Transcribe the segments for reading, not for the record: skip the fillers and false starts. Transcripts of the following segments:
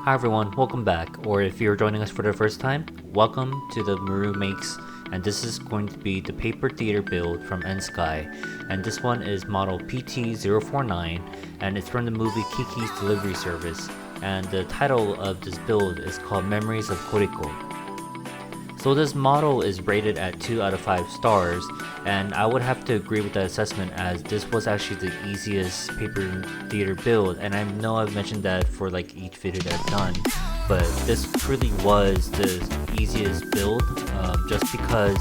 Hi everyone, welcome back, or if you're joining us for the first time, welcome to the Maru Makes, and this is going to be the paper theater build from Ensky, and this one is model PT-049, and it's from the movie Kiki's Delivery Service, and the title of this build is called Memories of Koriko. So this model is rated at 2 out of 5 stars, and I would have to agree with that assessment as this was actually the easiest paper theater build, and I know I've mentioned that for like each video that I've done, but this truly was the easiest build just because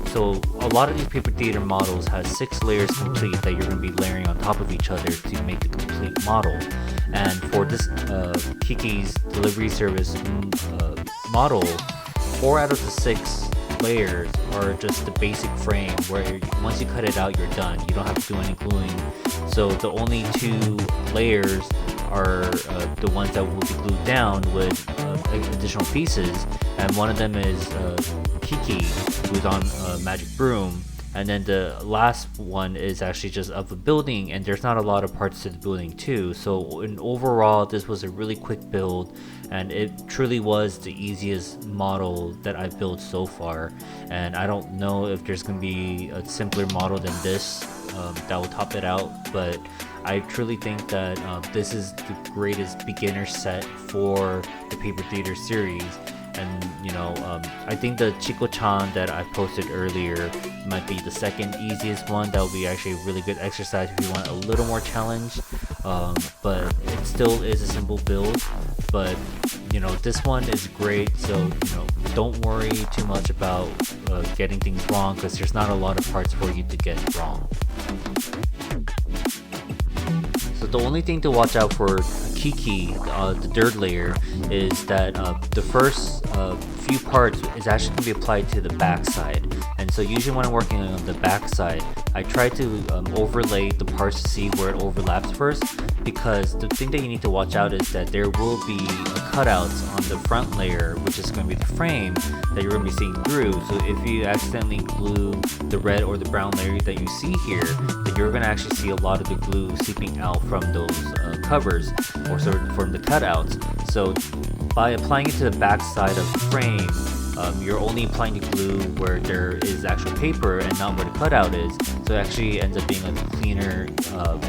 so a lot of these paper theater models has 6 layers complete that you're going to be layering on top of each other to make the complete model, and for this Kiki's Delivery Service model, 4 out of the 6 layers are just the basic frame where once you cut it out you're done, you don't have to do any gluing. So the only 2 layers are the ones that will be glued down with additional pieces, and one of them is Kiki, who's on Magic Broom, and then the last one is actually just of a building, and there's not a lot of parts to the building too. So in overall, this was a really quick build, and it truly was the easiest model that I've built so far, and I don't know if there's going to be a simpler model than this that will top it out, but I truly think that this is the greatest beginner set for the paper theater series. And I think the Chico-chan that I posted earlier might be the second easiest one. That will be actually a really good exercise if you want a little more challenge, but it still is a simple build. But this one is great, so don't worry too much about getting things wrong, because there's not a lot of parts for you to get wrong. So the only thing to watch out for Kiki, the third layer, is that the first few parts is actually going to be applied to the back side. And so usually when I'm working on the back side, I try to overlay the parts to see where it overlaps first, because the thing that you need to watch out is that there will be cutouts on the front layer, which is going to be the frame that you're going to be seeing through. So if you accidentally glue the red or the brown layer that you see here, then you're going to actually see a lot of the glue seeping out from those covers, or sort of from the cutouts. So by applying it to the back side of the frame, you're only applying the glue where there is actual paper and not where the cutout is. So it actually ends up being a cleaner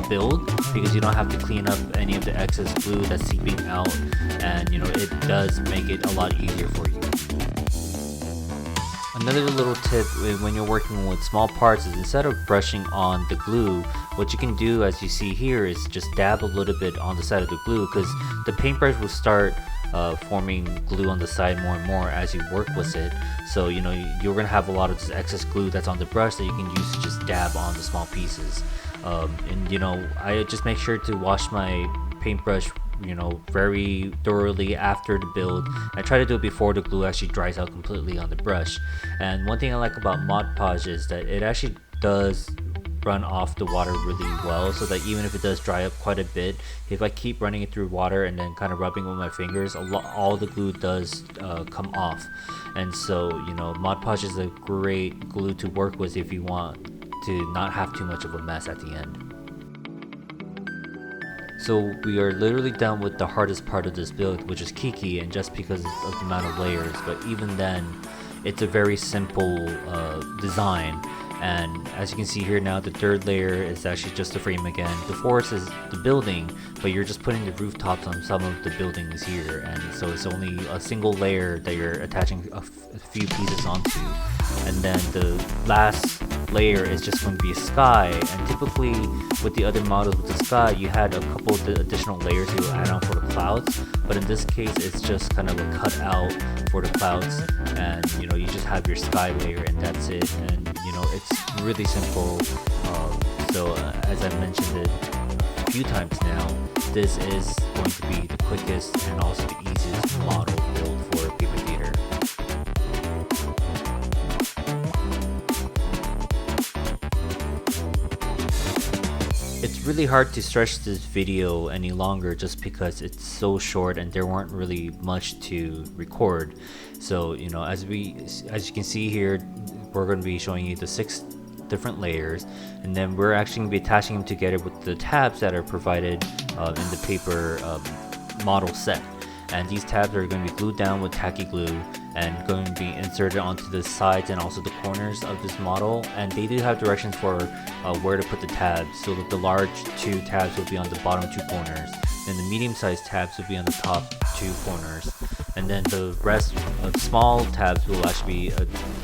build, because you don't have to clean up any of the excess glue that's seeping out, and it does make it a lot easier for you. Another little tip when you're working with small parts is, instead of brushing on the glue, what you can do, as you see here, is just dab a little bit on the side of the glue, because the paintbrush will start forming glue on the side more and more as you work with it. So you're gonna have a lot of this excess glue that's on the brush that you can use to just dab on the small pieces. I just make sure to wash my paintbrush very thoroughly after the build. I try to do it before the glue actually dries out completely on the brush. And one thing I like about Mod Podge is that it actually does run off the water really well, so that even if it does dry up quite a bit, if I keep running it through water and then kind of rubbing with my fingers, all the glue does come off. And so Mod Podge is a great glue to work with if you want to not have too much of a mess at the end. So we are literally done with the hardest part of this build, which is Kiki, and just because of the amount of layers, but even then it's a very simple design. And as you can see here now, the third layer is actually just the frame again. The fourth is the building, but you're just putting the rooftops on some of the buildings here, and so it's only a single layer that you're attaching a few pieces onto. And then the last layer is just going to be a sky, and typically with the other models with the sky, you had a couple of the additional layers you add on for the clouds, but in this case it's just kind of a cutout for the clouds, and you just have your sky layer and that's it. And it's really simple. So as I mentioned it a few times now, this is going to be the quickest and also the easiest model build for paper theater. It's really hard to stretch this video any longer just because it's so short and there weren't really much to record. So as you can see here, we're going to be showing you the 6 different layers, and then we're actually going to be attaching them together with the tabs that are provided in the paper model set. and these tabs are going to be glued down with tacky glue and going to be inserted onto the sides and also the corners of this model. And they do have directions for where to put the tabs, so that the large 2 tabs will be on the bottom 2 corners, then the medium-sized tabs will be on the top 2 corners, and then the rest of small tabs will actually be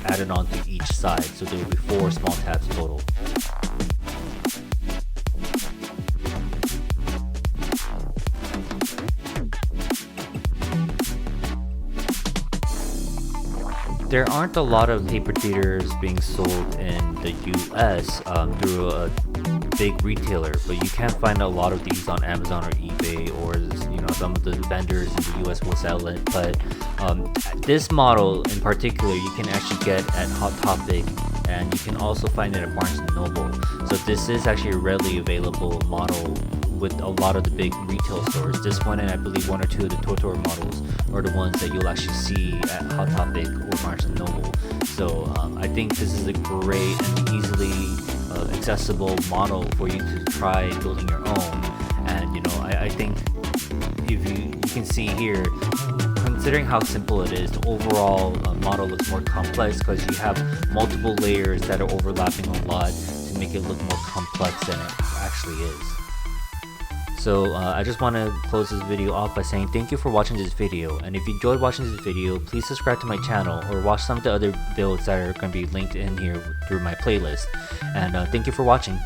added onto each side, so there will be 4 small tabs total. There aren't a lot of paper theaters being sold in the US through a big retailer, but you can find a lot of these on Amazon or eBay, or some of the vendors in the US will sell it. But this model in particular you can actually get at Hot Topic, and you can also find it at Barnes & Noble. So this is actually a readily available model with a lot of the big retail stores. This one, and I believe 1 or 2 of the Totoro models, are the ones that you'll actually see at Hot Topic or Barnes & Noble. So I think this is a great and easily accessible model for you to try building your own. And I think if you can see here, considering how simple it is, the overall model looks more complex because you have multiple layers that are overlapping a lot to make it look more complex than it actually is. So I just want to close this video off by saying thank you for watching this video, and if you enjoyed watching this video, please subscribe to my channel or watch some of the other builds that are going to be linked in here through my playlist. And thank you for watching.